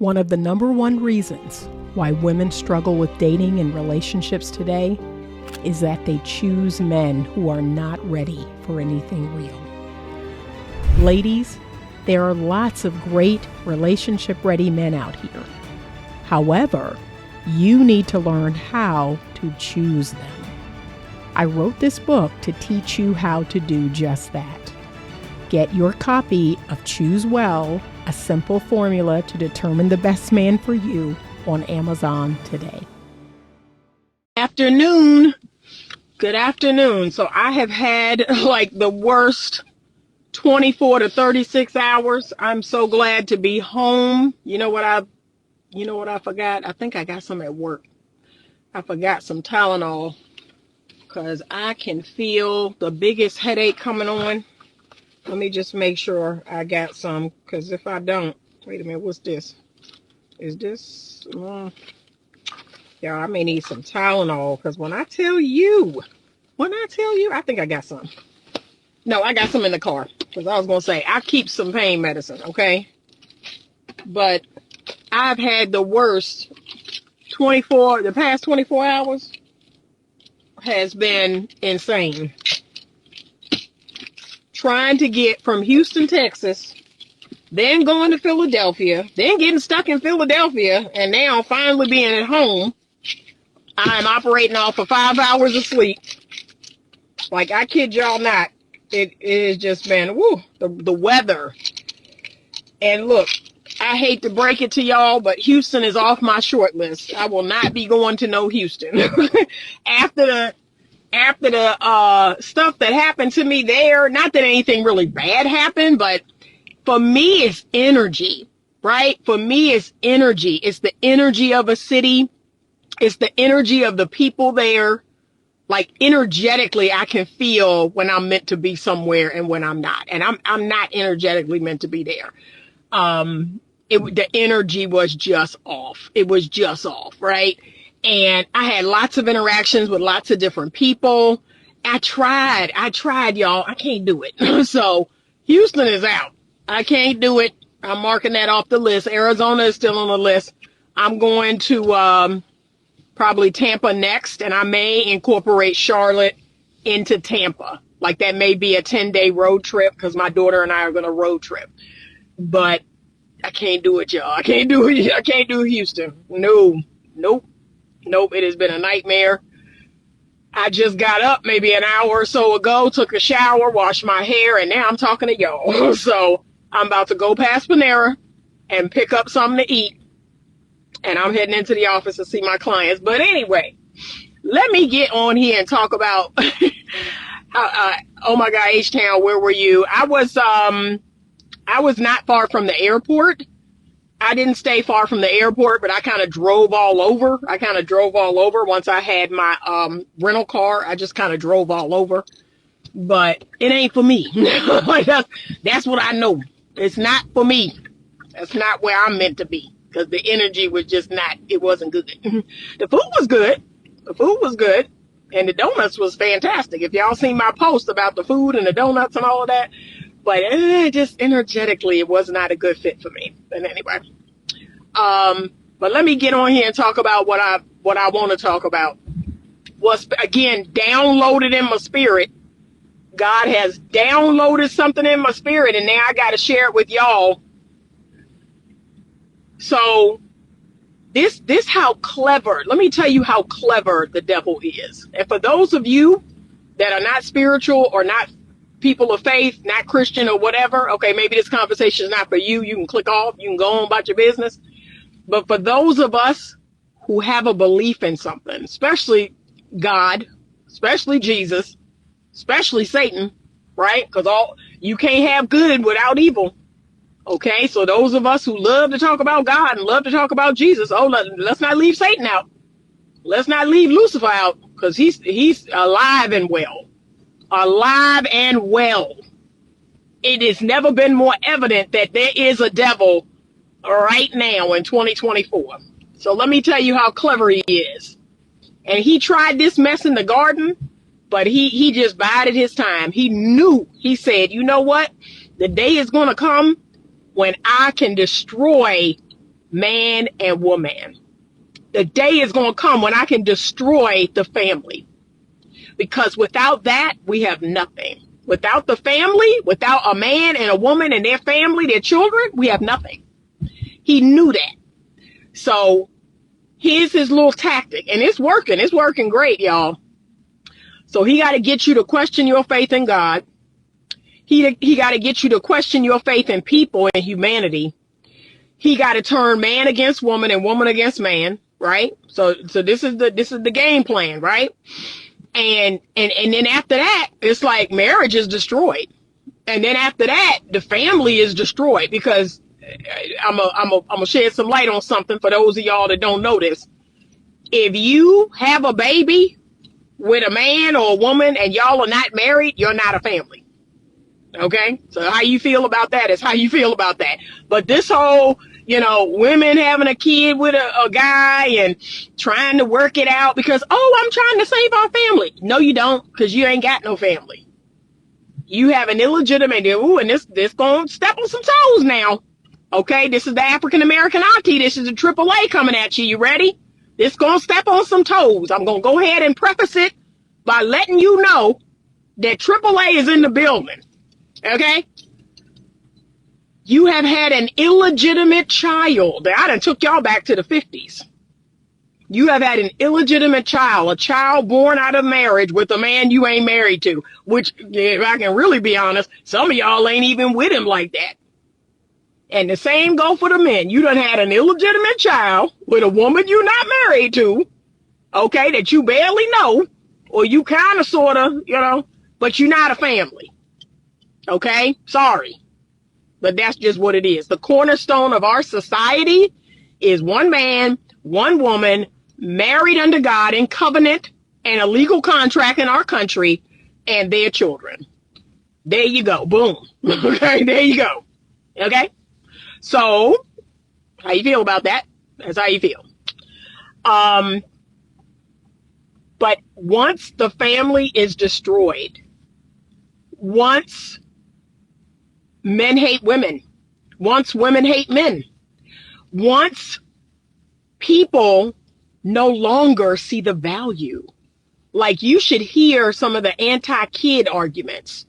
One of the number one reasons why women struggle with dating and relationships today is that they choose men who are not ready for anything real. Ladies, there are lots of great relationship-ready men out here. However, you need to learn how to choose them. I wrote this book to teach you how to do just that. Get your copy of Choose Well, a simple formula to determine the best man for you on Amazon today. Good afternoon. So I have had like the worst 24 to 36 hours. I'm so glad to be home. You know what I forgot? I think I got some at work. I forgot some Tylenol because I can feel the biggest headache coming on. Let me just make sure I got some, because if I don't, wait a minute, what's this? Is this, yeah, I may need some Tylenol, because when I tell you, I think I got some. No, I got some in the car, because I was going to say, I keep some pain medicine, okay? But I've had the worst the past 24 hours has been insane. Trying to get from Houston, Texas, then going to Philadelphia, then getting stuck in Philadelphia, and now finally being at home. I'm operating off of 5 hours of sleep. Like, I kid y'all not. It has just been, the weather. And look, I hate to break it to y'all, but Houston is off my short list. I will not be going to no Houston. After the stuff that happened to me there, not that anything really bad happened, but for me, it's energy, right? For me, it's energy. It's the energy of a city. It's the energy of the people there. Like, energetically, I can feel when I'm meant to be somewhere and when I'm not. And I'm not energetically meant to be there. The energy was just off. It was just off, right? And I had lots of interactions with lots of different people. I tried, y'all. I can't do it. So Houston is out. I can't do it. I'm marking that off the list. Arizona is still on the list. I'm going to probably Tampa next, and I may incorporate Charlotte into Tampa. Like, that may be a 10-day road trip, because my daughter and I are going to road trip. But I can't do it, y'all. I can't do it. I can't do Houston. Nope. It has been a nightmare. I just got up maybe an hour or so ago, took a shower, washed my hair, and now I'm talking to y'all. So I'm about to go past Panera and pick up something to eat. And I'm heading into the office to see my clients. But anyway, let me get on here and talk about, oh my God, H-Town, where were you? I was not far from the airport. I didn't stay far from the airport, but I kind of drove all over. Once I had my rental car. I just kind of drove all over. But it ain't for me. Like, that's what I know. It's not for me. That's not where I'm meant to be. Because the energy was just not, it wasn't good. The food was good. And the donuts was fantastic. If y'all seen my post about the food and the donuts and all of that. But just energetically, it was not a good fit for me. But anyway, but let me get on here and talk about what I want to talk about. Was, again, downloaded in my spirit. God has downloaded something in my spirit, and now I got to share it with y'all. So this how clever. Let me tell you how clever the devil is. And for those of you that are not spiritual or not people of faith, not Christian or whatever, okay, maybe this conversation is not for you. You can click off. You can go on about your business. But for those of us who have a belief in something, especially God, especially Jesus, especially Satan, right? Because you can't have good without evil. Okay, so those of us who love to talk about God and love to talk about Jesus, let's not leave Satan out. Let's not leave Lucifer out, because he's alive and well. Alive and well. It has never been more evident that there is a devil right now in 2024. So let me tell you how clever he is. And he tried this mess in the garden, but he just bided his time. He said, you know what? The day is going to come when I can destroy man and woman. The day is going to come when I can destroy the family, because without that, we have nothing. Without the family, without a man and a woman and their family, their children, we have nothing. He knew that. So here's his little tactic, and it's working. It's working great, y'all. So he got to get you to question your faith in God. He got to get you to question your faith in people and humanity. He got to turn man against woman and woman against man, right? So this is the game plan, right? And then after that, it's like marriage is destroyed. And then after that, the family is destroyed, because I'm gonna shed some light on something for those of y'all that don't know this. If you have a baby with a man or a woman and y'all are not married, you're not a family. Okay? So how you feel about that is how you feel about that. But this whole, women having a kid with a guy and trying to work it out because, I'm trying to save our family. No, you don't, because you ain't got no family. You have an illegitimate, and this gonna step on some toes now. Okay, this is the African American auntie. This is the AAA coming at you. You ready? This gonna step on some toes. I'm gonna go ahead and preface it by letting you know that AAA is in the building. Okay? You have had an illegitimate child. I done took y'all back to the 50s. You have had an illegitimate child, a child born out of marriage with a man you ain't married to, which, if I can really be honest, some of y'all ain't even with him like that. And the same go for the men. You done had an illegitimate child with a woman you're not married to, okay, that you barely know, or you kind of, sort of, but you're not a family. Okay? Sorry. But that's just what it is. The cornerstone of our society is one man, one woman, married under God in covenant and a legal contract in our country, and their children. There you go. Boom. Okay? There you go. Okay? So, how you feel about that? That's how you feel. But once the family is destroyed, once men hate women, once women hate men, once people no longer see the value, like you should hear some of the anti-kid arguments.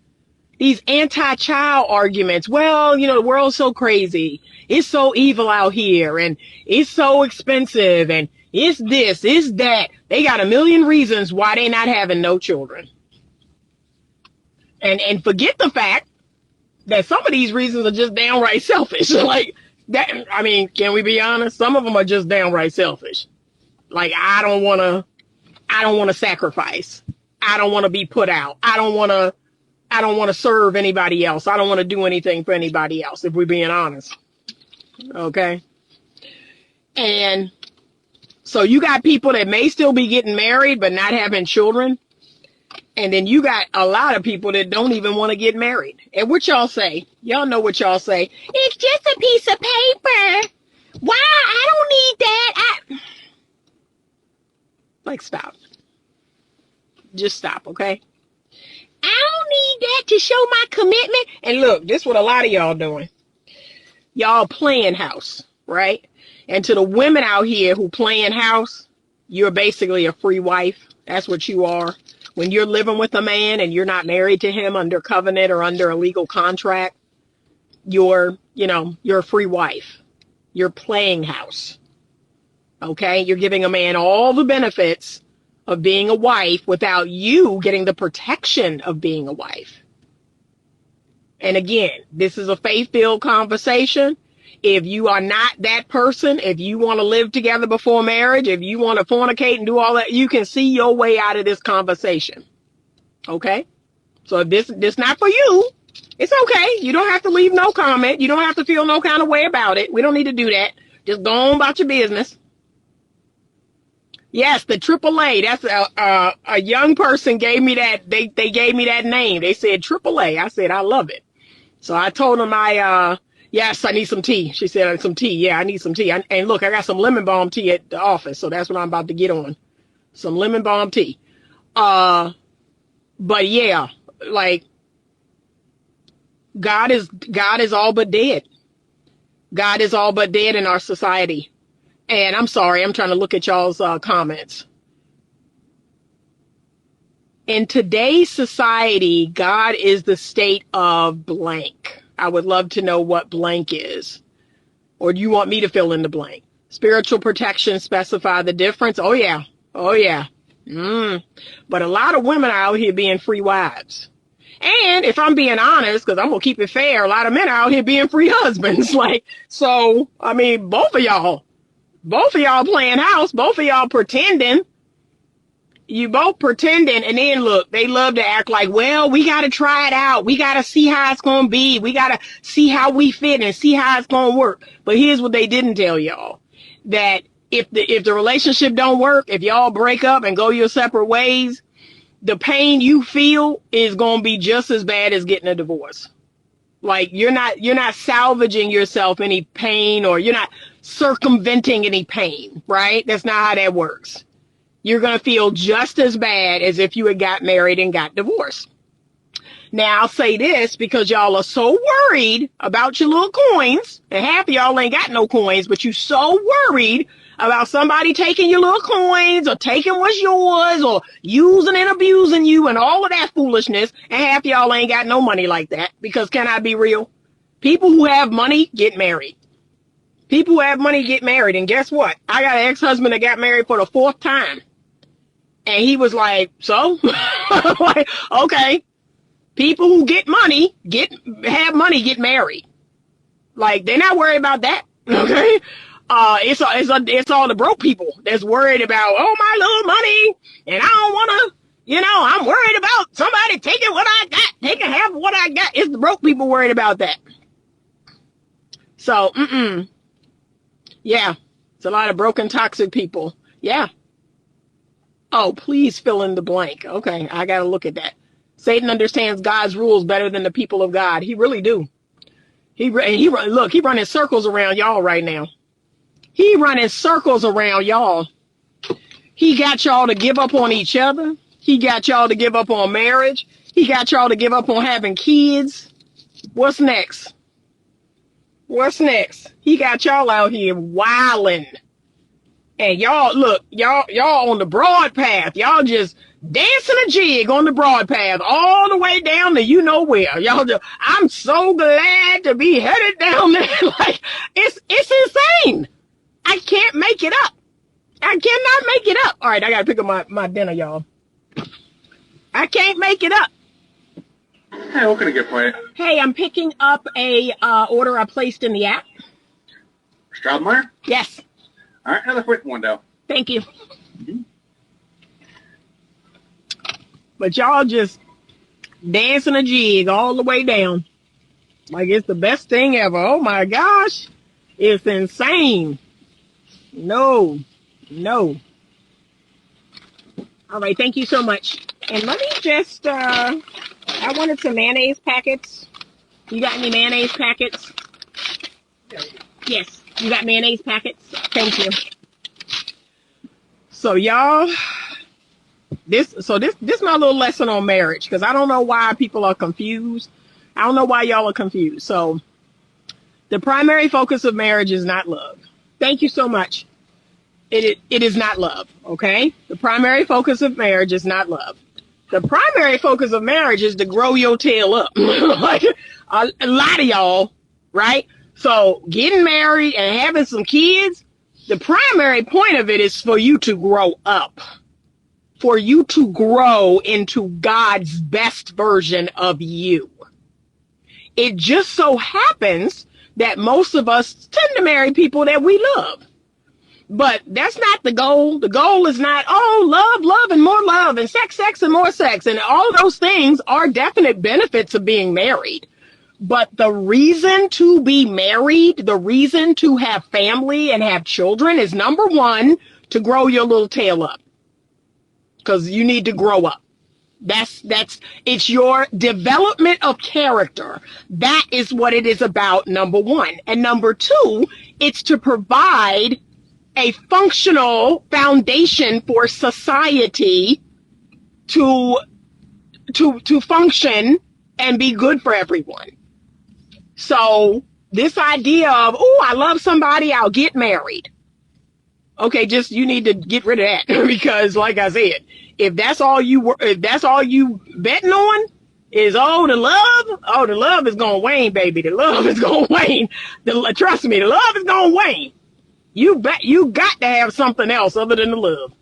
These anti-child arguments. Well, the world's so crazy. It's so evil out here, and it's so expensive, and it's this, it's that. They got a million reasons why they not having no children. And forget the fact that some of these reasons are just downright selfish. Like that. I mean, can we be honest? Some of them are just downright selfish. Like, I don't want to sacrifice. I don't want to be put out. I don't want to serve anybody else. I don't want to do anything for anybody else, if we're being honest. Okay? And so you got people that may still be getting married but not having children. And then you got a lot of people that don't even want to get married. And what y'all say? Y'all know what y'all say. It's just a piece of paper. Why? I don't need that. Like, stop. Just stop, okay? I don't need that to show my commitment. And look, this is what a lot of y'all doing. Y'all playing house, right? And to the women out here who playing house, you're basically a free wife. That's what you are. When you're living with a man and you're not married to him under covenant or under a legal contract, you're a free wife. You're playing house. Okay? You're giving a man all the benefits of being a wife without you getting the protection of being a wife. And again, this is a faith-filled conversation. If you are not that person, if you want to live together before marriage, if you want to fornicate and do all that, you can see your way out of this conversation. Okay? So if this not for you, it's okay. You don't have to leave no comment. You don't have to feel no kind of way about it. We don't need to do that. Just go on about your business. Yes, the AAA. That's a young person gave me that. They gave me that name. They said AAA. I said, I love it. So I told them yes, I need some tea. She said, some tea. Yeah, I need some tea. And look, I got some lemon balm tea at the office. So that's what I'm about to get on. Some lemon balm tea. But yeah, like God is all but dead. God is all but dead in our society. And I'm sorry, I'm trying to look at y'all's comments. In today's society, God is the state of blank. I would love to know what blank is. Or do you want me to fill in the blank? Spiritual protection specify the difference? Oh, yeah. Oh, yeah. But a lot of women are out here being free wives. And if I'm being honest, because I'm going to keep it fair, a lot of men are out here being free husbands. Like, so, I mean, both of y'all playing house, both of y'all pretending. You both pretending, and then look, they love to act like, well, we got to try it out. We got to see how it's going to be. We got to see how we fit and see how it's going to work. But here's what they didn't tell y'all, that if the relationship don't work, if y'all break up and go your separate ways, the pain you feel is going to be just as bad as getting a divorce. Like, you're not salvaging yourself any pain, or you're not circumventing any pain, right? That's not how that works. You're going to feel just as bad as if you had got married and got divorced. Now, I'll say this because y'all are so worried about your little coins, and half of y'all ain't got no coins, but you so worried about somebody taking your little coins or taking what's yours or using and abusing you and all of that foolishness, and half of y'all ain't got no money like that. Because can I be real? People who have money get married. People who have money get married, and guess what? I got an ex-husband that got married for the 4th time. And he was like, so? Like, okay. People who get money, have money, get married. Like, they're not worried about that. Okay? It's all the broke people that's worried about, oh, my little money, and I don't want to, I'm worried about somebody taking what I got, taking half of what I got. It's the broke people worried about that. So, yeah, it's a lot of broken, toxic people. Yeah. Oh, please fill in the blank. Okay, I got to look at that. Satan understands God's rules better than the people of God. He really do. He running circles around y'all right now. He running circles around y'all. He got y'all to give up on each other. He got y'all to give up on marriage. He got y'all to give up on having kids. What's next? What's next? He got y'all out here wilding. And y'all, look, y'all on the broad path. Y'all just dancing a jig on the broad path all the way down to you know where. I'm so glad to be headed down there. Like, it's insane. I can't make it up. I cannot make it up. All right, I got to pick up my dinner, y'all. I can't make it up. Hey, what can I get for you? Hey, I'm picking up a order I placed in the app. Stoudmire? Yes. All right, another quick one, though. Thank you. But y'all just dancing a jig all the way down. Like it's the best thing ever. Oh my gosh. It's insane. No. All right, thank you so much. And let me just, I wanted some mayonnaise packets. You got any mayonnaise packets? Yes, you got mayonnaise packets? Thank you. So y'all, this is my little lesson on marriage, because I don't know why people are confused. I don't know why y'all are confused. So the primary focus of marriage is not love. Thank you so much. It is not love, okay? The primary focus of marriage is not love. The primary focus of marriage is to grow your tail up. Like a lot of y'all, right? So getting married and having some kids, the primary point of it is for you to grow up, for you to grow into God's best version of you. It just so happens that most of us tend to marry people that we love. But that's not the goal. The goal is not, love, and more love, and sex, and more sex. And all those things are definite benefits of being married. But the reason to be married, the reason to have family and have children is, number one, to grow your little tail up. Because you need to grow up. It's your development of character. That is what it is about, number one. And number two, it's to provide a functional foundation for society to function and be good for everyone. So this idea of, oh, I love somebody, I'll get married. Okay, just you need to get rid of that because, like I said, if that's all you betting on is the love is gonna wane, baby. The love is gonna wane. Trust me, the love is gonna wane. You got to have something else other than the love,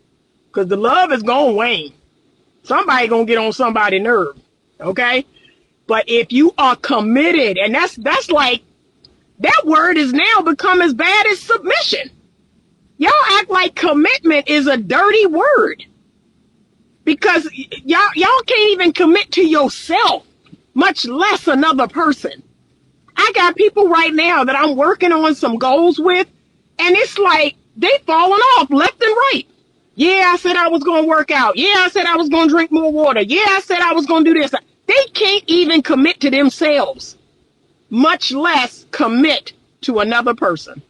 because the love is gonna wane. Somebody gonna get on somebody's nerve, okay? But if you are committed, and that's like, that word is now become as bad as submission. Y'all act like commitment is a dirty word, because y'all can't even commit to yourself, much less another person. I got people right now that I'm working on some goals with, and it's like they falling off left and right. Yeah, I said I was going to work out. Yeah, I said I was going to drink more water. Yeah, I said I was going to do this. They can't even commit to themselves, much less commit to another person.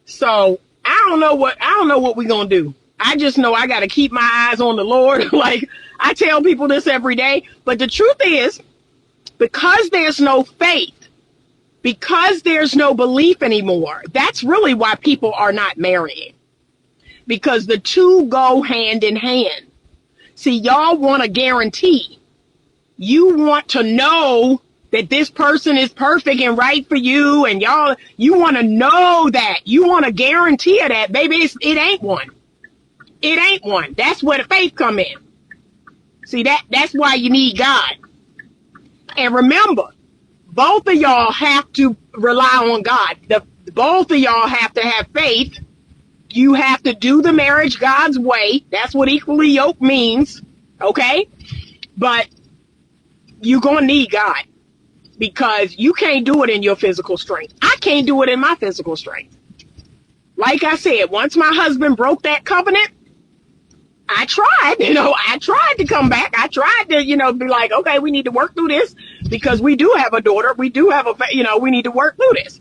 So I don't know what we're going to do. I just know I got to keep my eyes on the Lord. Like, I tell people this every day, but the truth is, because there's no faith, because there's no belief anymore, that's really why people are not marrying. Because the two go hand in hand. See, y'all want a guarantee. You want to know that this person is perfect and right for you, and you want to know that. You want a guarantee of that. Baby, it ain't one. It ain't one. That's where the faith come in. See, that's why you need God. And remember, both of y'all have to rely on God. Both of y'all have to have faith. You have to do the marriage God's way. That's what equally yoked means. Okay? But you're going to need God, because you can't do it in your physical strength. I can't do it in my physical strength. Like I said, once my husband broke that covenant, I tried to come back. I tried to, be like, okay, we need to work through this, because we do have a daughter. We do have we need to work through this.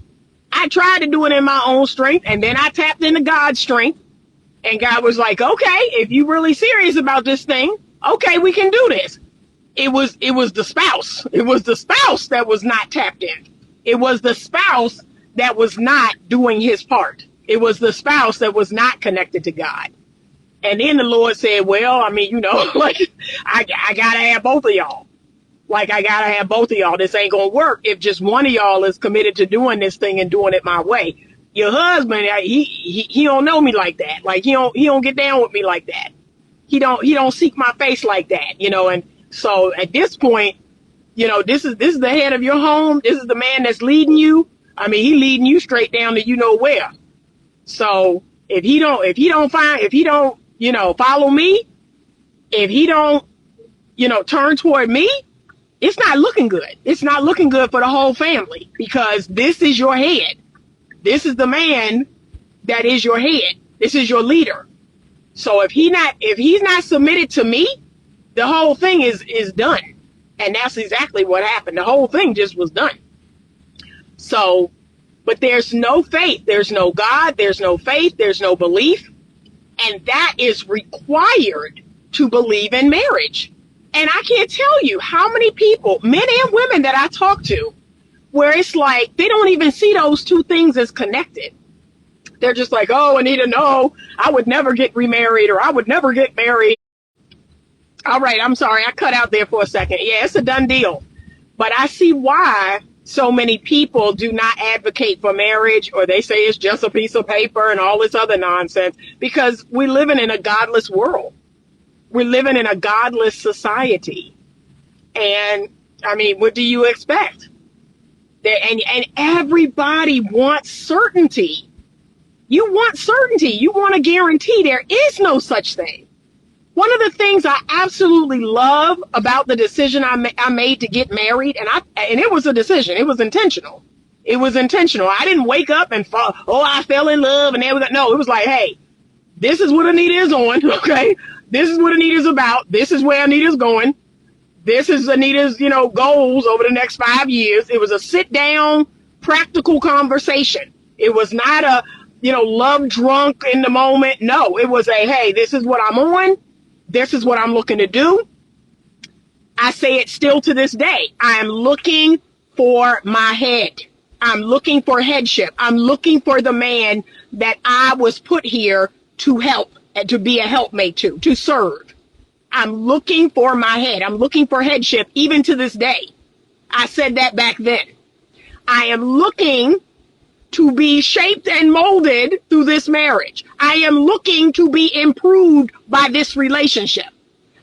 I tried to do it in my own strength, and then I tapped into God's strength, and God was like, okay, if you're really serious about this thing, okay, we can do this. It was the spouse. It was the spouse that was not tapped in. It was the spouse that was not doing his part. It was the spouse that was not connected to God. And then the Lord said, well, like, I gotta have both of y'all. Like, I gotta have both of y'all. This ain't gonna work if just one of y'all is committed to doing this thing and doing it my way. Your husband, he don't know me like that. Like, he don't get down with me like that. He don't seek my face like that, and so at this point, this is the head of your home. This is the man that's leading you. He leading you straight down to where. So if he don't follow me, if he don't, turn toward me, it's not looking good. It's not looking good for the whole family, because this is your head. This is the man that is your head. This is your leader. So if he's not submitted to me, the whole thing is done. And that's exactly what happened. The whole thing just was done. So, but there's no faith. There's no God. There's no faith. There's no belief. And that is required to believe in marriage. And I can't tell you how many people, men and women, that I talk to, where it's like they don't even see those two things as connected. They're just like, oh, Anita, no, I would never get remarried, or I would never get married. All right, I'm sorry, I cut out there for a second. Yeah, it's a done deal. But I see why so many people do not advocate for marriage, or they say it's just a piece of paper and all this other nonsense, because we're living in a godless world. We're living in a godless society. And what do you expect? And everybody wants certainty. You want certainty. You want a guarantee. There is no such thing. One of the things I absolutely love about the decision I made to get married, and it was a decision. It was intentional. It was intentional. I didn't wake up and fall, I fell in love, and then no, it was like, hey, this is what Anita is on, okay? This is what Anita's about. This is where Anita's going. This is Anita's, goals over the next 5 years. It was a sit down, practical conversation. It was not a, love drunk in the moment. No, it was a, hey, this is what I'm on. This is what I'm looking to do. I say it still to this day. I am looking for my head. I'm looking for headship. I'm looking for the man that I was put here to help and to be a helpmate to serve. I'm looking for my head. I'm looking for headship even to this day. I said that back then. I am looking to be shaped and molded through this marriage. I am looking to be improved by this relationship.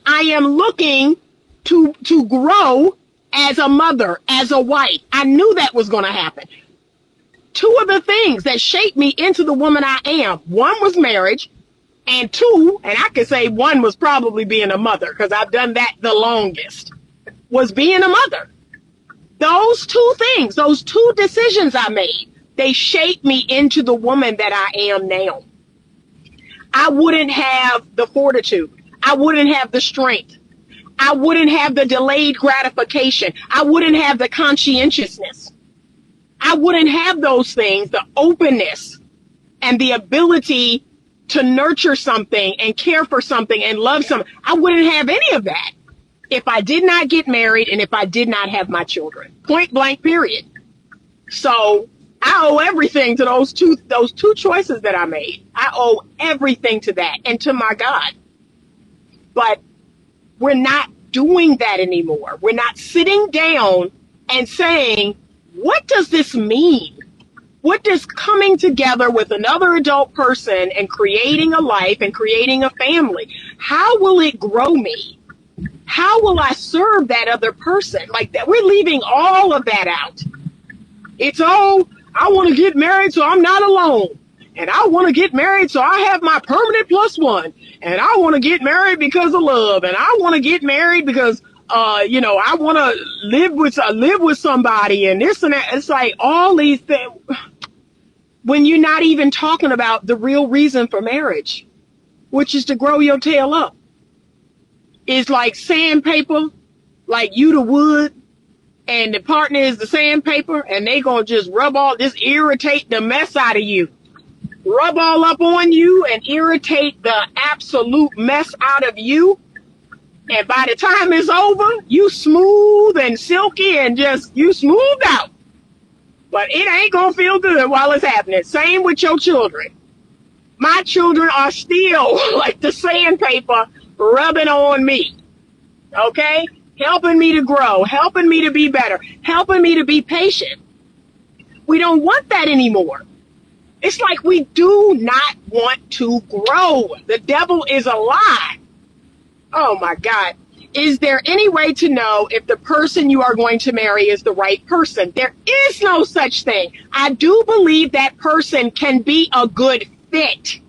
I am looking to grow as a mother, as a wife. I knew that was going to happen. Two of the things that shaped me into the woman I am, one was marriage, and two, and I could say one was probably being a mother, because I've done that the longest, was being a mother. Those two things, those two decisions I made, they shaped me into the woman that I am now. I wouldn't have the fortitude. I wouldn't have the strength. I wouldn't have the delayed gratification. I wouldn't have the conscientiousness. I wouldn't have those things, the openness and the ability to nurture something and care for something and love something. I wouldn't have any of that if I did not get married and if I did not have my children. Point blank, period. So I owe everything to those two choices that I made. I owe everything to that and to my God. But we're not doing that anymore. We're not sitting down and saying, what does this mean? What does coming together with another adult person and creating a life and creating a family, how will it grow me? How will I serve that other person? Like that, we're leaving all of that out. It's all, I want to get married so I'm not alone. And I want to get married so I have my permanent plus one. And I want to get married because of love. And I want to get married because, I want to live with somebody and this and that. It's like all these things. When you're not even talking about the real reason for marriage, which is to grow your tail up. It's like sandpaper, like you the wood, and the partner is the sandpaper, and they gonna just irritate the mess out of you. Rub all up on you and irritate the absolute mess out of you. And by the time it's over, you smooth and silky and you smoothed out. But it ain't gonna feel good while it's happening. Same with your children. My children are still like the sandpaper rubbing on me. Okay? Helping me to grow, helping me to be better, helping me to be patient. We don't want that anymore. It's like we do not want to grow. The devil is a lie. Oh my God. Is there any way to know if the person you are going to marry is the right person? There is no such thing. I do believe that person can be a good fit,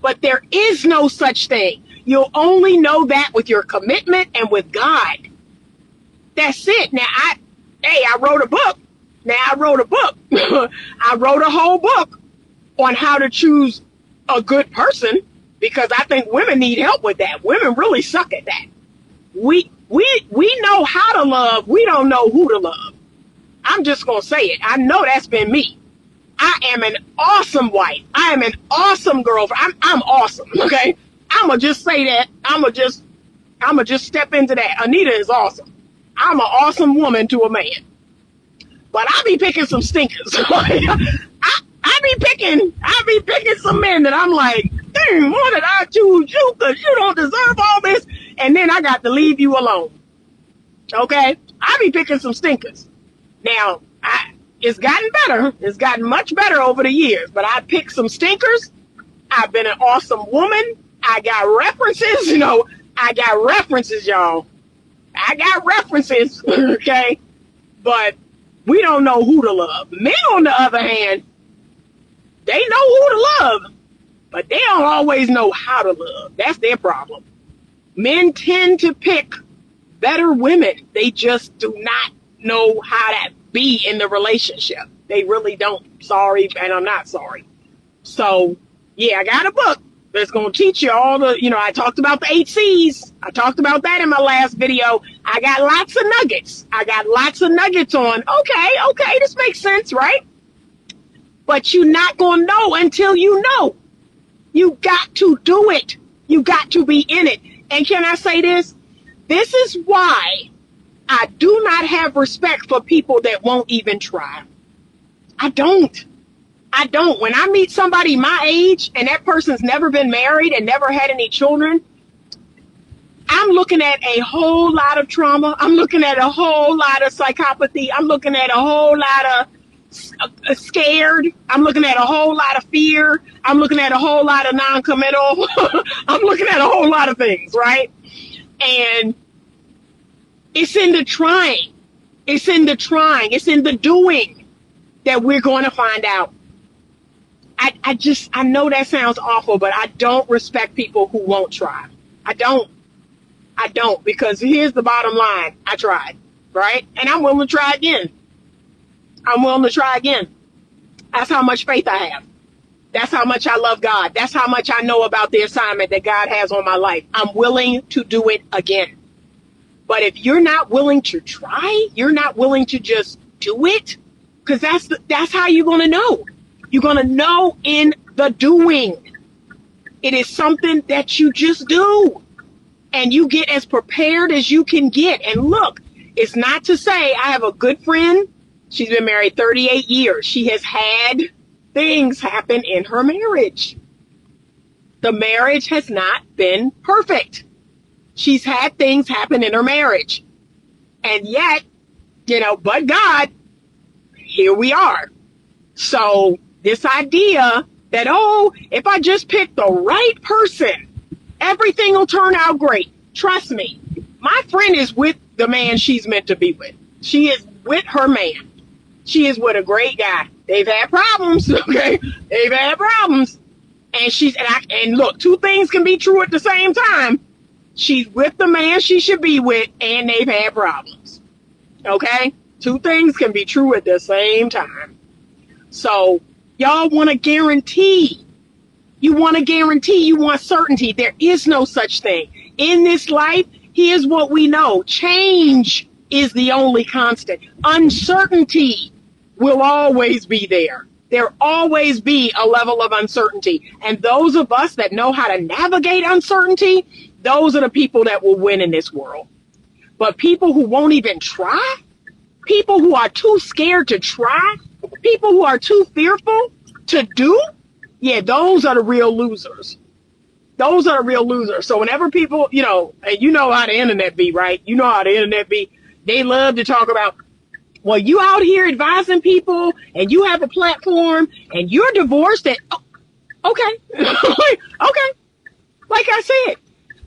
but there is no such thing. You'll only know that with your commitment and with God. That's it. Now, I wrote a book. I wrote a whole book on how to choose a good person because I think women need help with that. Women really suck at that. We know how to love. We don't know who to love. I'm just going to say it. I know that's been me. I am an awesome wife. I am an awesome girlfriend. I'm awesome. Okay. I'm going to just say that. I'm going to just step into that. Anita is awesome. I'm an awesome woman to a man. But I be picking some stinkers. I be picking some men that I'm like, dang, why did I choose you? Because you don't deserve all this. And then I got to leave you alone. Okay? I be picking some stinkers. Now, it's gotten better. It's gotten much better over the years. But I picked some stinkers. I've been an awesome woman. I got references. I got references, y'all. I got references. Okay? But we don't know who to love. Men, on the other hand, they know who to love, but they don't always know how to love. That's their problem. Men tend to pick better women. They just do not know how to be in the relationship. They really don't. Sorry, and I'm not sorry. So, yeah, I got a book that's going to teach you all the, I talked about the 8 C's. I talked about that in my last video. I got lots of nuggets. On, okay, this makes sense, right? But you're not going to know until you know. You got to do it. You got to be in it. And can I say this? This is why I do not have respect for people that won't even try. I don't. I don't. When I meet somebody my age and that person's never been married and never had any children, I'm looking at a whole lot of trauma. I'm looking at a whole lot of psychopathy. I'm looking at a whole lot of scared. I'm looking at a whole lot of fear. I'm looking at a whole lot of non-committal. I'm looking at a whole lot of things, right? And it's in the trying. It's in the trying. It's in the doing that we're going to find out. I know that sounds awful, but I don't respect people who won't try. I don't, because here's the bottom line. I tried, right? And I'm willing to try again. I'm willing to try again. That's how much faith I have. That's how much I love God. That's how much I know about the assignment that God has on my life. I'm willing to do it again. But if you're not willing to try, you're not willing to just do it, because that's how you're going to know. You're going to know in the doing. It is something that you just do. And you get as prepared as you can get. And look, it's not to say, I have a good friend. She's been married 38 years. She has had things happen in her marriage. The marriage has not been perfect. She's had things happen in her marriage. And yet, but God, here we are. So this idea that, if I just pick the right person, everything will turn out great. Trust me, my friend is with the man she's meant to be with. She is with her man. She is with a great guy. They've had problems, okay? They've had problems. And look, two things can be true at the same time. She's with the man she should be with, and they've had problems. Okay? Two things can be true at the same time. So, y'all want to guarantee. You want to guarantee. You want certainty. There is no such thing. In this life, here's what we know. Change is the only constant. Uncertainty will always be there. There'll always be a level of uncertainty. And those of us that know how to navigate uncertainty, those are the people that will win in this world. But people who won't even try, people who are too scared to try, people who are too fearful to do, yeah, those are the real losers. Those are the real losers. So whenever people, and you know how the internet be, right? You know how the internet be. They love to talk about, well, you out here advising people and you have a platform and you're divorced. And okay. Okay. Like I said,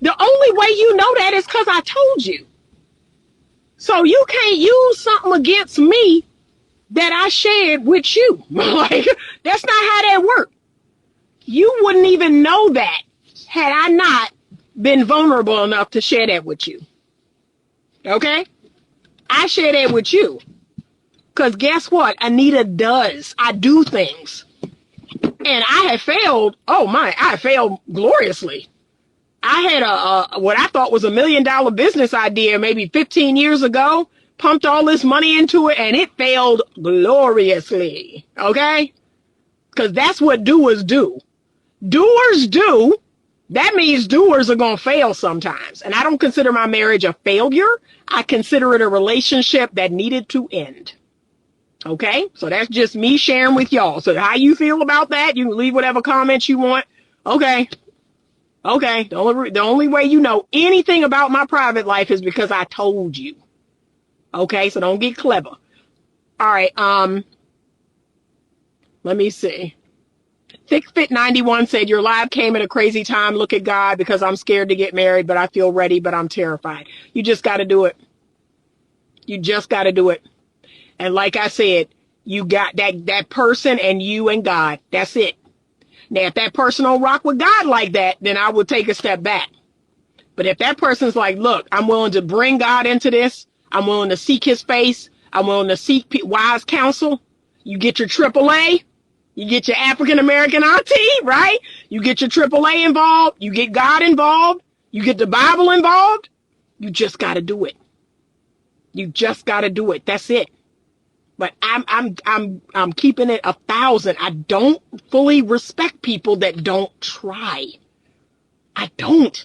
the only way you know that is because I told you. So you can't use something against me that I shared with you. Like, that's not how that works. You wouldn't even know that had I not been vulnerable enough to share that with you. Okay? I share that with you. Because guess what? Anita does. I do things. And I have failed. I failed gloriously. I had what I thought was $1 million business idea maybe 15 years ago, pumped all this money into it, and it failed gloriously. Okay? Because that's what doers do. Doers do. That means doers are going to fail sometimes. And I don't consider my marriage a failure. I consider it a relationship that needed to end. Okay? So that's just me sharing with y'all. So how you feel about that, you can leave whatever comments you want. Okay. Okay. The only way you know anything about my private life is because I told you. Okay? So don't get clever. All right. Let me see. ThickFit91 said, your live came at a crazy time. Look at God, because I'm scared to get married, but I feel ready, but I'm terrified. You just got to do it. You just got to do it. And like I said, you got that person and you and God. That's it. Now, if that person don't rock with God like that, then I would take a step back. But if that person's like, look, I'm willing to bring God into this. I'm willing to seek his face. I'm willing to seek wise counsel. You get your AAA. You get your African-American auntie, right? You get your AAA involved. You get God involved. You get the Bible involved. You just got to do it. You just got to do it. That's it. But I'm keeping it 1,000. I don't fully respect people that don't try. I don't.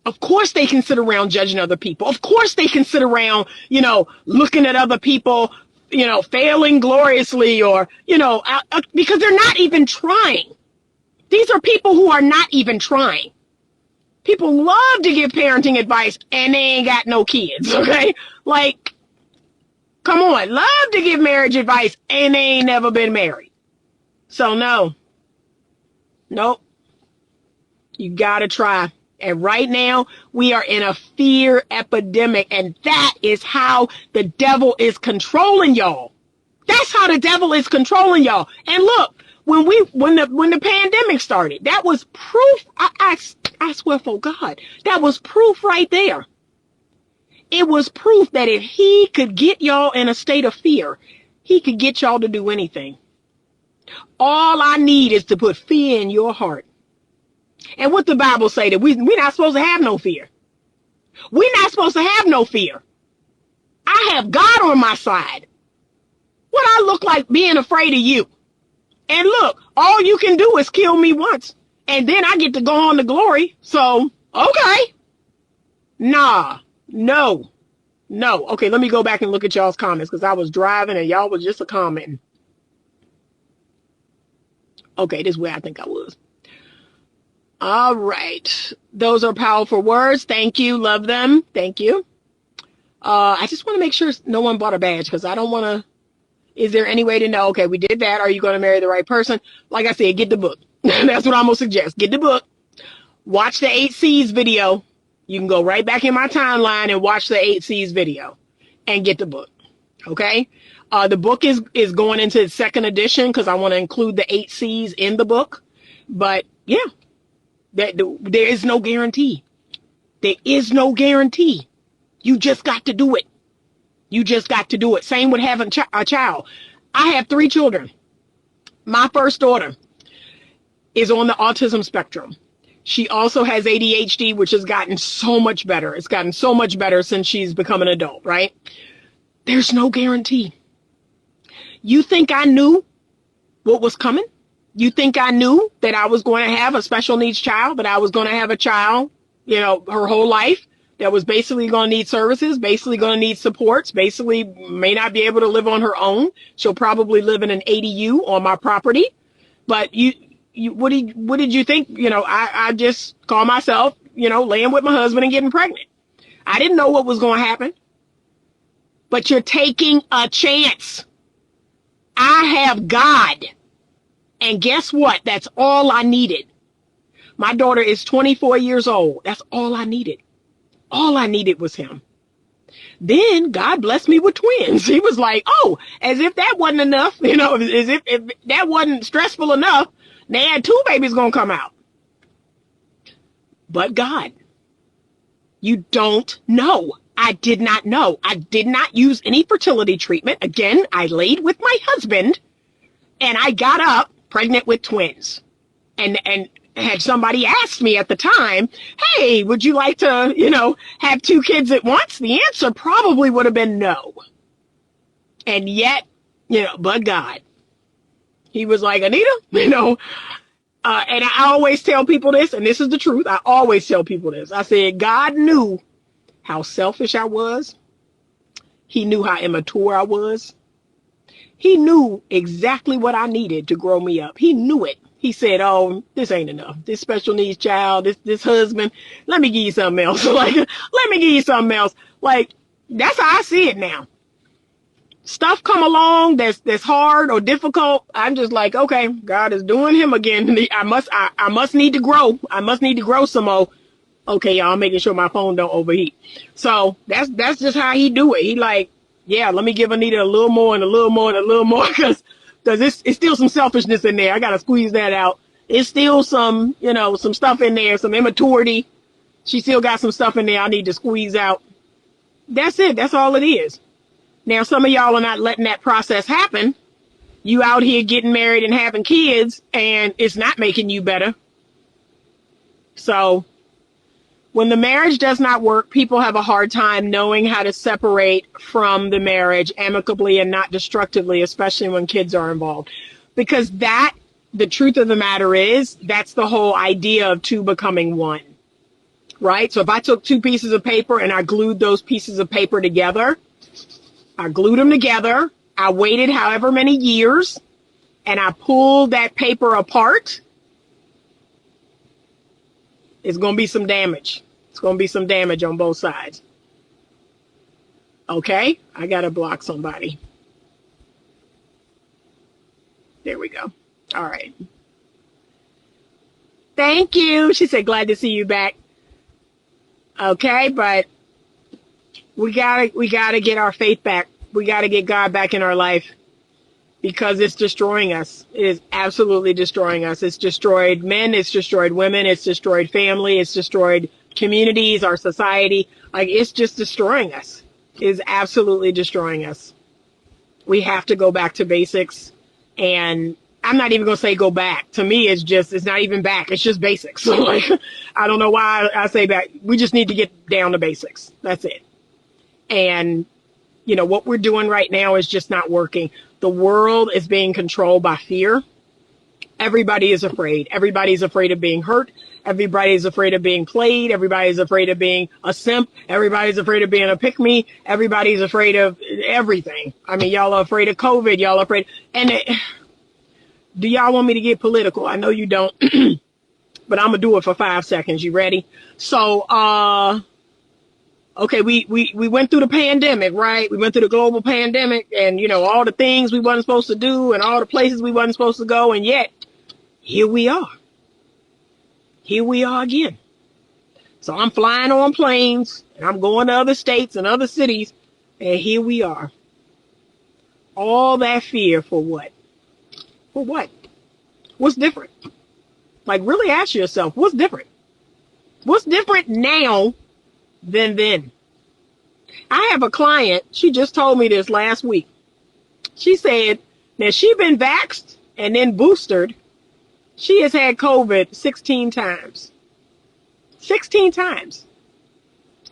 Of course they can sit around judging other people. Of course they can sit around, looking at other people, failing gloriously, or, because they're not even trying. These are people who are not even trying. People love to give parenting advice and they ain't got no kids, okay? Like, come on, love to give marriage advice and they ain't never been married. So nope, you gotta try. And right now, we are in a fear epidemic, and that is how the devil is controlling y'all. That's how the devil is controlling y'all. And look, when the pandemic started, that was proof. I swear for God, that was proof right there. It was proof that if he could get y'all in a state of fear, he could get y'all to do anything. All I need is to put fear in your heart. And what the Bible say, that we're not supposed to have no fear. We're not supposed to have no fear. I have God on my side. What I look like being afraid of you? And look, all you can do is kill me once, and then I get to go on to glory. So, okay. Nah, no. Okay, let me go back and look at y'all's comments, because I was driving and y'all was just a commenting. Okay, this is where I think I was. All right. Those are powerful words. Thank you. Love them. Thank you. I just want to make sure no one bought a badge, because I don't want to. Is there any way to know, okay, we did that. Are you going to marry the right person? Like I said, get the book. That's what I'm going to suggest. Get the book. Watch the 8 C's video. You can go right back in my timeline and watch the 8 C's video and get the book. Okay? The book is going into its second edition, because I want to include the 8 C's in the book. But yeah, there is no guarantee. There is no guarantee. You just got to do it. You just got to do it. Same with having a child. I have 3 children. My first daughter is on the autism spectrum. She also has ADHD, which has gotten so much better. It's gotten so much better since she's become an adult, right? There's no guarantee. You think I knew what was coming? You think I knew that I was going to have a special needs child, that I was going to have a child, her whole life, that was basically going to need services, basically going to need supports, basically may not be able to live on her own. She'll probably live in an ADU on my property. But what did you think? I just call myself, laying with my husband and getting pregnant. I didn't know what was going to happen. But you're taking a chance. I have God. And guess what? That's all I needed. My daughter is 24 years old. That's all I needed. All I needed was him. Then God blessed me with twins. He was like, oh, as if that wasn't enough, as if that wasn't stressful enough, they had 2 babies going to come out. But God, you don't know. I did not know. I did not use any fertility treatment. Again, I laid with my husband and I got up pregnant with twins. And had somebody asked me at the time, hey, would you like to, have 2 kids at once? The answer probably would have been no. And yet, but God, he was like, Anita, and I always tell people this, and this is the truth. I always tell people this. I said, God knew how selfish I was. He knew how immature I was. He knew exactly what I needed to grow me up. He knew it. He said, oh, this ain't enough. This special needs child, this husband, let me give you something else. Let me give you something else. That's how I see it now. Stuff come along that's hard or difficult. I'm just like, okay, God is doing him again. I must need to grow. I must need to grow some more. Okay, y'all, I'm making sure my phone don't overheat. So that's just how he do it. He like, yeah, let me give Anita a little more and a little more and a little more, because it's still some selfishness in there. I got to squeeze that out. It's still some, some stuff in there, some immaturity. She still got some stuff in there I need to squeeze out. That's it. That's all it is. Now, some of y'all are not letting that process happen. You out here getting married and having kids, and it's not making you better. So when the marriage does not work, people have a hard time knowing how to separate from the marriage amicably and not destructively, especially when kids are involved. Because the truth of the matter is, that's the whole idea of 2 becoming 1. Right? So if I took 2 pieces of paper and I glued those pieces of paper together, I waited however many years and I pulled that paper apart. It's going to be some damage. It's going to be some damage on both sides. Okay, I got to block somebody. There we go. All right. Thank you. She said, glad to see you back. Okay, but we gotta get our faith back. We gotta get God back in our life because it's destroying us. It is absolutely destroying us. It's destroyed men. It's destroyed women. It's destroyed family. It's destroyed communities, our society. Like, it's just destroying us. It is absolutely destroying us. We have to go back to basics. And I'm not even going to say go back. To me, it's not even back. It's just basics. So, like, I don't know why I say back. We just need to get down to basics. That's it. And, you know, what we're doing right now is just not working. The world is being controlled by fear. Everybody is afraid. Everybody's afraid of being hurt. Everybody's afraid of being played. Everybody's afraid of being a simp. Everybody's afraid of being a pick-me. Everybody's afraid of everything. I mean, y'all are afraid of COVID. Y'all are afraid. And do y'all want me to get political? I know you don't, but I'm going to do it for 5 seconds. You ready? So, okay, we went through the pandemic, right? We went through the global pandemic and, you know, all the things we wasn't supposed to do and all the places we wasn't supposed to go. And yet, here we are. Here we are again. So I'm flying on planes and I'm going to other states and other cities. And here we are. All that fear for what? For what? What's different? Like, really ask yourself, what's different? What's different now than then? I have a client, she just told me this last week. She said that she been vaxxed and then boosted. She has had COVID 16 times. 16 times.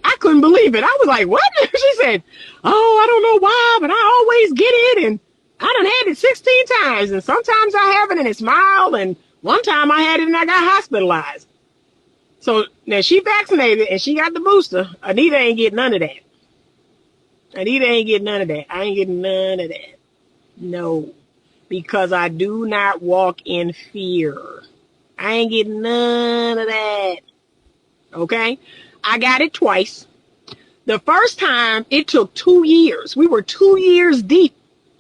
I couldn't believe it. I was like, what? She said, oh, I don't know why, but I always get it. And I done had it 16 times. And sometimes I have it and it's mild. And one time I had it and I got hospitalized. So now she vaccinated and she got the booster. Anita ain't getting none of that. Anita ain't getting none of that. I ain't getting none of that. No. Because I do not walk in fear. I ain't getting none of that. Okay? I got it twice. The first time, it took 2 years. We were 2 years deep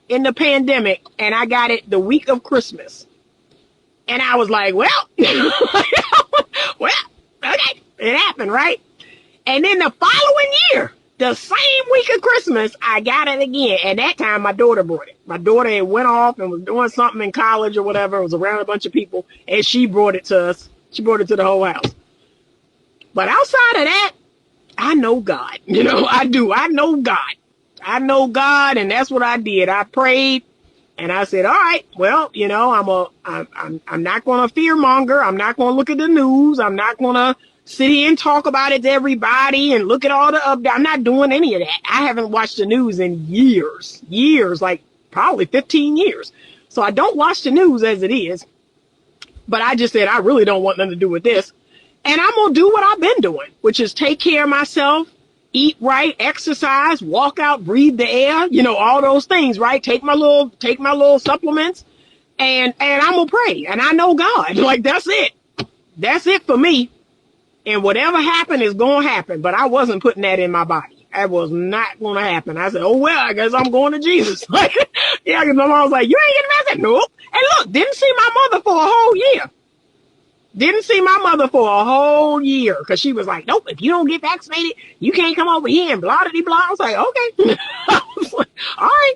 in the pandemic, and I got it the week of Christmas. And I was like, well, well, okay, it happened, right? And then the following year, the same week of Christmas, I got it again. And that time, my daughter brought it. My daughter had went off and was doing something in college or whatever. It was around a bunch of people, and she brought it to us. She brought it to the whole house. But outside of that, I know God. You know, I do. I know God. I know God, and that's what I did. I prayed, and I said, all right, well, you know, I'm not going to fearmonger. I'm not going to look at the news. I'm not going to sit here and talk about it to everybody and look at all the updates. I'm not doing any of that. I haven't watched the news in years, like probably 15 years. So I don't watch the news as it is. But I just said, I really don't want nothing to do with this. And I'm going to do what I've been doing, which is take care of myself, eat right, exercise, walk out, breathe the air, you know, all those things, right? Take my little supplements and I'm going to pray. And I know God, like, that's it. That's it for me. And whatever happened is going to happen. But I wasn't putting that in my body. That was not going to happen. I said, oh, well, I guess I'm going to Jesus. Yeah, because my mom was like, you ain't getting vaccinated? Nope. And look, didn't see my mother for a whole year. Didn't see my mother for a whole year because she was like, nope, if you don't get vaccinated, you can't come over here and blah, blah, blah. I was like, okay. I was like, all right.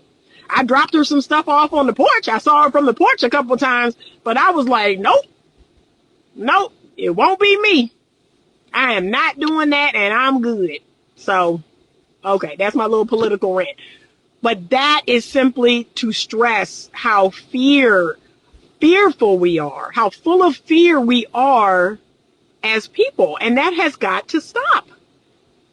I dropped her some stuff off on the porch. I saw her from the porch a couple of times, but I was like, nope, it won't be me. I am not doing that, and I'm good. So, okay, that's my little political rant. But that is simply to stress how fearful we are, how full of fear we are as people. And that has got to stop.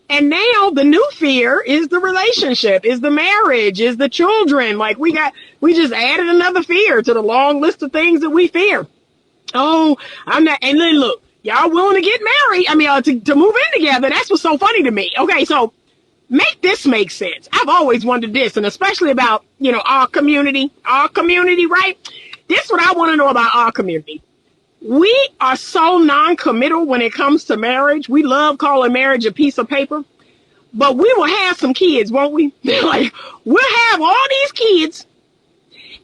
And now the new fear is the relationship, is the marriage, is the children. Like we just added another fear to the long list of things that we fear. Oh, I'm not. And then look, y'all willing to get married. I mean, to move in together. That's what's so funny to me. Okay. So Make this make sense. I've always wondered this, and especially about, our community, right? This is what I want to know about our community. We are so non-committal when it comes to marriage. We love calling marriage a piece of paper, but we will have some kids, won't we? Like, we'll have all these kids,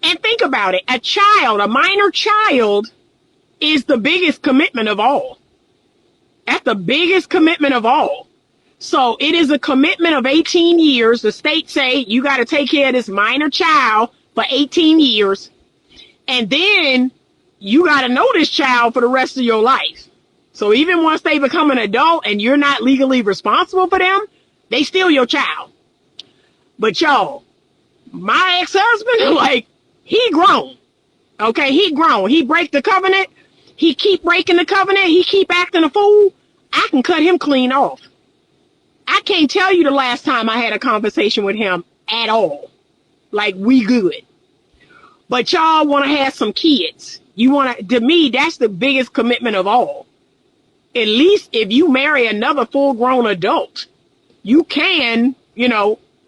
and think about it. A minor child is the biggest commitment of all. That's the biggest commitment of all. So it is a commitment of 18 years. The state say you got to take care of this minor child for 18 years. And then you got to know this child for the rest of your life. So even once they become an adult and you're not legally responsible for them, they still your child. But y'all, my ex-husband, like, he grown. Okay, he grown. He break the covenant. He keep breaking the covenant. He keep acting a fool. I can cut him clean off. I can't tell you the last time I had a conversation with him at all. Like, we good. But y'all want to have some kids. To me, that's the biggest commitment of all. At least if you marry another full-grown adult, you can,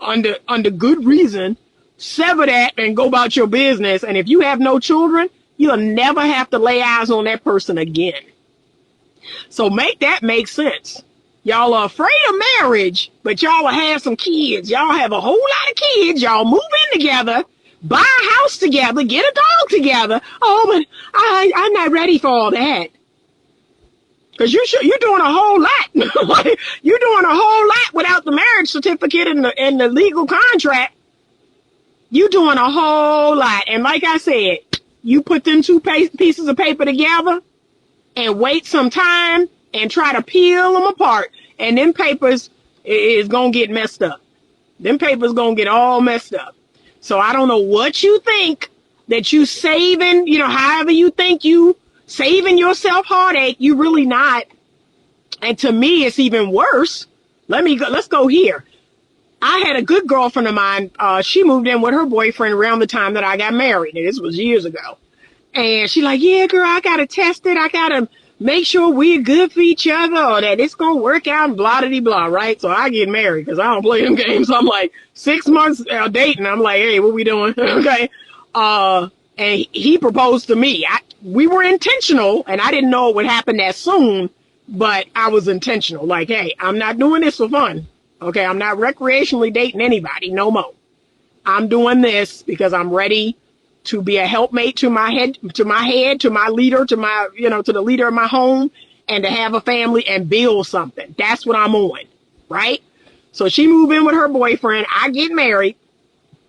under good reason, sever that and go about your business. And if you have no children, you'll never have to lay eyes on that person again. So make that make sense. Y'all are afraid of marriage, but y'all will have some kids. Y'all have a whole lot of kids. Y'all move in together, buy a house together, get a dog together. Oh, but I'm not ready for all that. Because you're doing a whole lot. You're doing a whole lot without the marriage certificate and the legal contract. You're doing a whole lot. And like I said, you put them two pieces of paper together and wait some time and try to peel them apart, and them papers is going to get messed up. Them papers going to get all messed up. So I don't know what you think that you saving, however you think you saving yourself heartache, you really not. And to me, it's even worse. Let's go here. I had a good girlfriend of mine. She moved in with her boyfriend around the time that I got married. And this was years ago. And she's like, yeah, girl, I got to test it. I got to make sure we're good for each other or that it's going to work out and blah, blah, blah, right? So I get married because I don't play them games. I'm like 6 months dating. I'm like, hey, what we doing? Okay. And he proposed to me. We were intentional, and I didn't know it would happen that soon, but I was intentional. Like, hey, I'm not doing this for fun. Okay. I'm not recreationally dating anybody no more. I'm doing this because I'm ready to be a helpmate to my head, to my leader, to the leader of my home, and to have a family and build something. That's what I'm on, right? So she moved in with her boyfriend. I get married.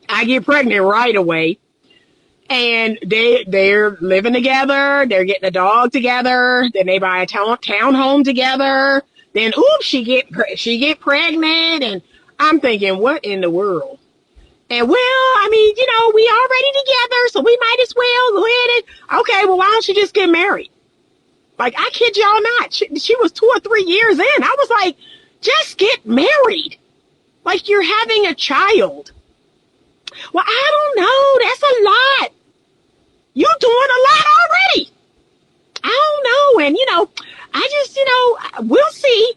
I get pregnant right away. And they're living together. They're getting a dog together. Then they buy a townhome together. Then, oops, she get pregnant. And I'm thinking, what in the world? And well, I mean, we already together, so we might as well go ahead and, okay, well, why don't you just get married? Like, I kid y'all not. She was 2 or 3 years in. I was like, just get married. Like, you're having a child. Well, I don't know. That's a lot. You're doing a lot already. I don't know. And, I just, we'll see.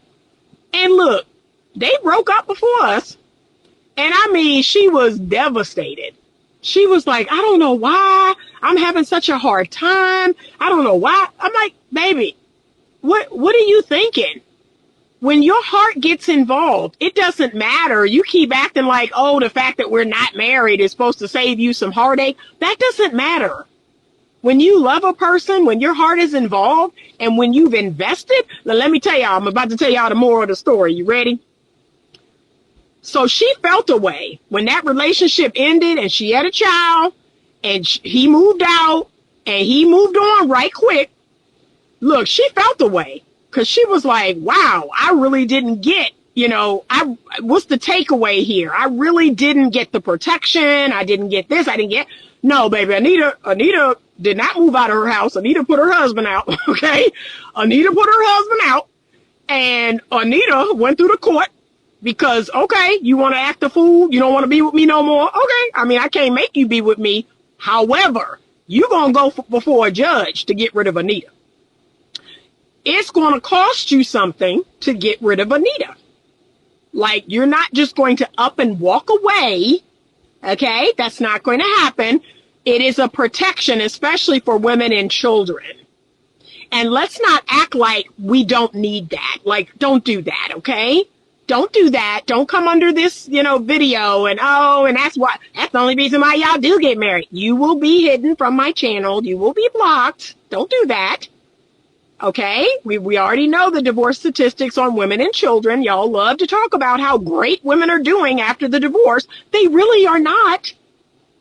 And look, they broke up before us. And I mean, she was devastated. She was like, I don't know why I'm having such a hard time. I don't know why. I'm like, baby, what are you thinking? When your heart gets involved, it doesn't matter. You keep acting like, oh, the fact that we're not married is supposed to save you some heartache. That doesn't matter. When you love a person, when your heart is involved, and when you've invested, now let me tell y'all, I'm about to tell y'all the moral of the story. You ready? So she felt a way when that relationship ended and she had a child and he moved out and he moved on right quick. Look, she felt a way because she was like, wow, I really didn't get, what's the takeaway here? I really didn't get the protection. I didn't get this. I didn't get. No, baby, Anita did not move out of her house. Anita put her husband out. Okay. Anita put her husband out and Anita went through the court. Because, okay, you want to act a fool? You don't want to be with me no more? Okay. I mean, I can't make you be with me. However, you're going to go before a judge to get rid of Anita. It's going to cost you something to get rid of Anita. Like, you're not just going to up and walk away. Okay? That's not going to happen. It is a protection, especially for women and children. And let's not act like we don't need that. Like, don't do that, okay? Don't do that. Don't come under this, video and that's the only reason why y'all do get married. You will be hidden from my channel. You will be blocked. Don't do that. Okay? We already know the divorce statistics on women and children. Y'all love to talk about how great women are doing after the divorce. They really are not.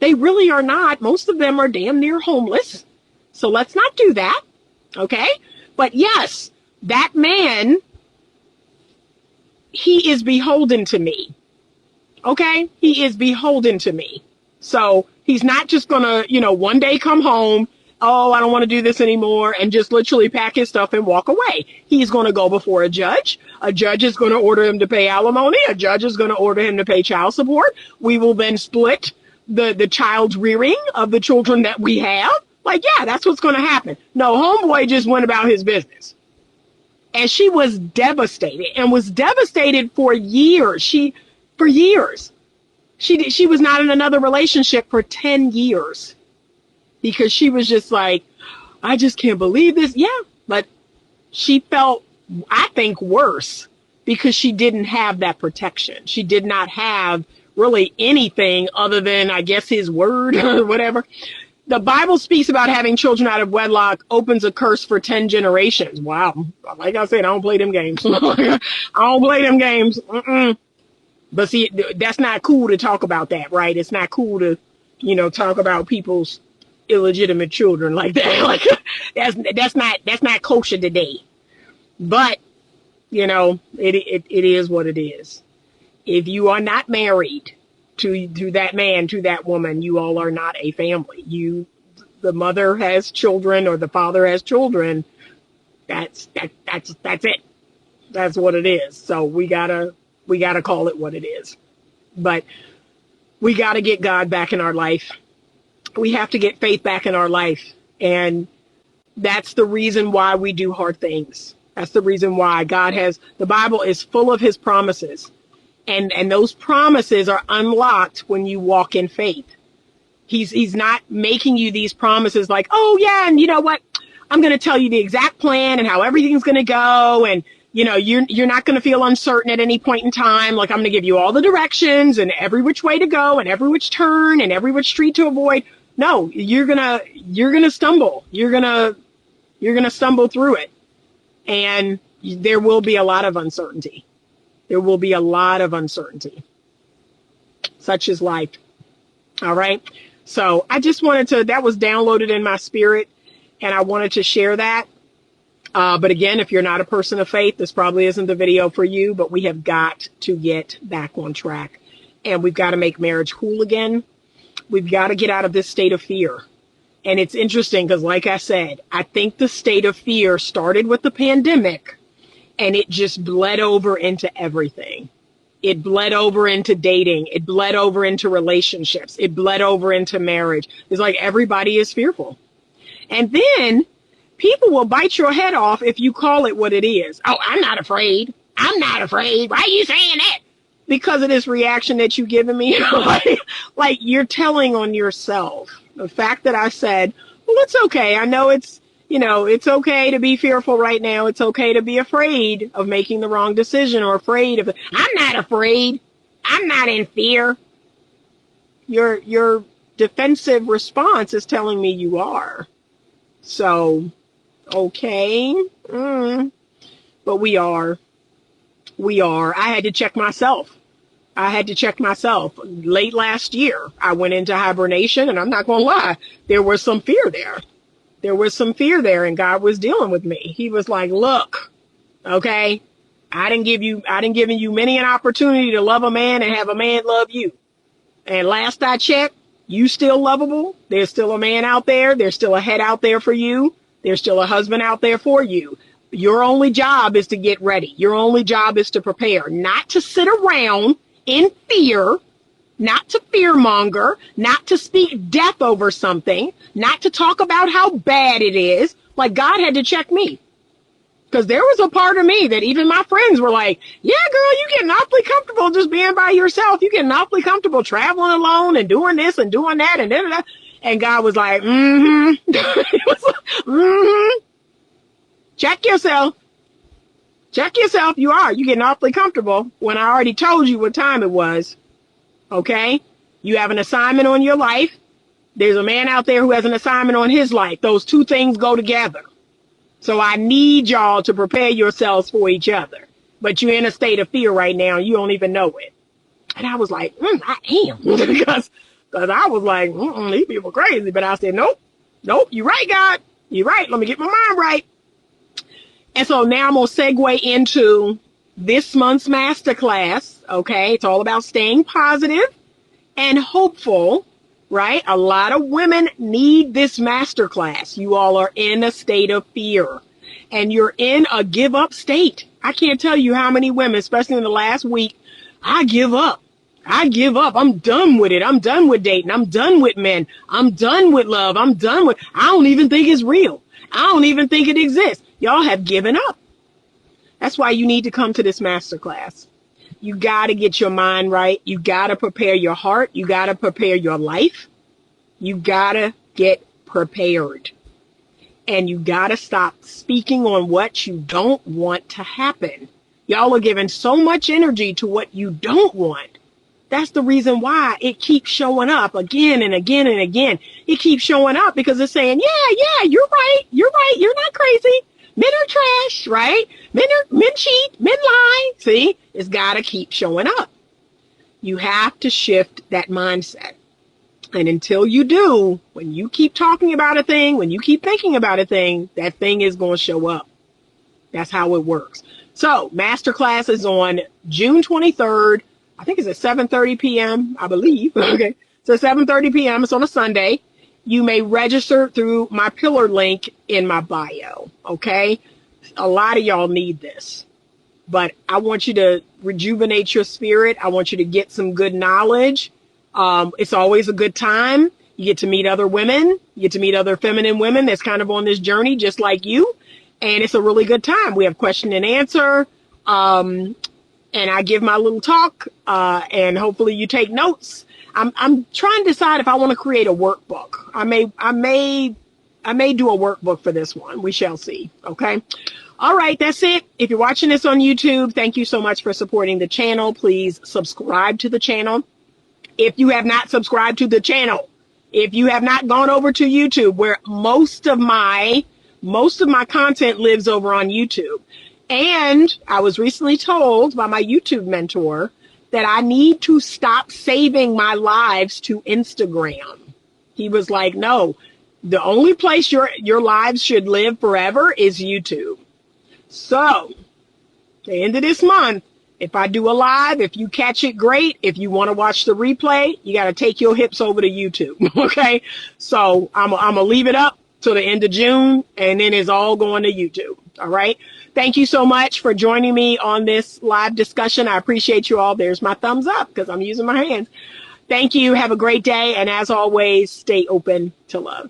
They really are not. Most of them are damn near homeless. So let's not do that. Okay? But yes, that man, he is beholden to me. Okay? He is beholden to me. So he's not just gonna, one day come home, oh, I don't want to do this anymore, and just literally pack his stuff and walk away. He's going to go before a judge. A judge is going to order him to pay alimony. A judge is going to order him to pay child support. We will then split the child's rearing of the children that we have. Like, yeah, that's what's going to happen. No, homeboy just went about his business. And she was devastated, and was devastated for years. She was not in another relationship for 10 years because she was just like, I just can't believe this. Yeah, but she felt, I think, worse because she didn't have that protection. She did not have really anything other than, I guess, his word or whatever. The Bible speaks about having children out of wedlock opens a curse for 10 generations. Wow. Like I said, I don't play them games. I don't play them games. But see, that's not cool to talk about that, right? It's not cool to, talk about people's illegitimate children like that. Like, that's not kosher today. But, it is what it is. If you are not married to that man, to that woman, you all are not a family. The mother has children or the father has children. That's it. That's what it is. So we gotta call it what it is. But we gotta get God back in our life. We have to get faith back in our life. And that's the reason why we do hard things. That's the reason why the Bible is full of his promises. And those promises are unlocked when you walk in faith. He's not making you these promises like, oh yeah, and you know what? I'm going to tell you the exact plan and how everything's going to go. And, you're not going to feel uncertain at any point in time. Like, I'm going to give you all the directions and every which way to go and every which turn and every which street to avoid. No, you're going to stumble. You're going to stumble through it. And there will be a lot of uncertainty. There will be a lot of uncertainty. Such is life. All right. So I just that was downloaded in my spirit, and I wanted to share that. But again, if you're not a person of faith, this probably isn't the video for you, but we have got to get back on track, and we've got to make marriage cool again. We've got to get out of this state of fear. And it's interesting because, like I said, I think the state of fear started with the pandemic. And it just bled over into everything. It bled over into dating. It bled over into relationships. It bled over into marriage. It's like everybody is fearful. And then people will bite your head off if you call it what it is. Oh, I'm not afraid. I'm not afraid. Why are you saying that? Because of this reaction that you've given me. like you're telling on yourself. The fact that I said, well, it's okay. I know it's okay to be fearful right now. It's okay to be afraid of making the wrong decision or afraid of it. I'm not afraid. I'm not in fear. Your defensive response is telling me you are. So, okay. But we are. I had to check myself. Late last year, I went into hibernation, and I'm not going to lie. There was some fear there. And God was dealing with me. He was like, look, okay, I didn't give you many an opportunity to love a man and have a man love you. And last I checked, you still lovable. There's still a man out there. There's still a head out there for you. There's still a husband out there for you. Your only job is to get ready. Your only job is to prepare, not to sit around in fear, not to fearmonger, not to speak death over something, not to talk about how bad it is. Like, God had to check me. Because there was a part of me that even my friends were like, yeah, girl, you getting awfully comfortable just being by yourself. You getting awfully comfortable traveling alone and doing this and doing that and da-da-da. And God was like, He was like, check yourself. Check yourself. You getting awfully comfortable when I already told you what time it was. Okay? You have an assignment on your life. There's a man out there who has an assignment on his life. Those two things go together. So I need y'all to prepare yourselves for each other. But you're in a state of fear right now. You don't even know it. And I was like, I am. because I was like, these people crazy. But I said, nope, you're right, God. You're right. Let me get my mind right. And so now I'm going to segue into this month's masterclass. Okay. It's all about staying positive and hopeful. Right? A lot of women need this masterclass. You all are in a state of fear and you're in a give up state. I can't tell you how many women, especially in the last week, I give up. I'm done with it. I'm done with dating. I'm done with men. I'm done with love. I don't even think it's real. I don't even think it exists. Y'all have given up. That's why you need to come to this masterclass. You got to get your mind right. You got to prepare your heart. You got to prepare your life. You got to get prepared. And you got to stop speaking on what you don't want to happen. Y'all are giving so much energy to what you don't want. That's the reason why it keeps showing up again and again and again. It keeps showing up because it's saying, yeah, you're right. You're not crazy. Men are trash, right? Men cheat, men lie. See, it's got to keep showing up. You have to shift that mindset. And until you do, when you keep talking about a thing, when you keep thinking about a thing, that thing is going to show up. That's how it works. So masterclass is on June 23rd. I think it's at 7:30 p.m., I believe. Okay. So 7:30 p.m. It's on a Sunday. You may register through my pillar link in my bio, okay? A lot of y'all need this, but I want you to rejuvenate your spirit. I want you to get some good knowledge. It's always a good time. You get to meet other women. You get to meet other feminine women that's kind of on this journey just like you, and it's a really good time. We have question and answer, and I give my little talk, and hopefully you take notes. I'm trying to decide if I want to create a workbook. I may do a workbook for this one. We shall see. Okay. All right. That's it. If you're watching this on YouTube, thank you so much for supporting the channel. Please subscribe to the channel. If you have not subscribed to the channel, if you have not gone over to YouTube, where most of my content lives over on YouTube. And I was recently told by my YouTube mentor that I need to stop saving my lives to Instagram. He was like, no, the only place your lives should live forever is YouTube. So, the end of this month, if I do a live, if you catch it, great. If you want to watch the replay, you got to take your hips over to YouTube. Okay? So, I'm going to leave it up till the end of June, and then it's all going to YouTube. All right? Thank you so much for joining me on this live discussion. I appreciate you all. There's my thumbs up because I'm using my hands. Thank you. Have a great day. And as always, stay open to love.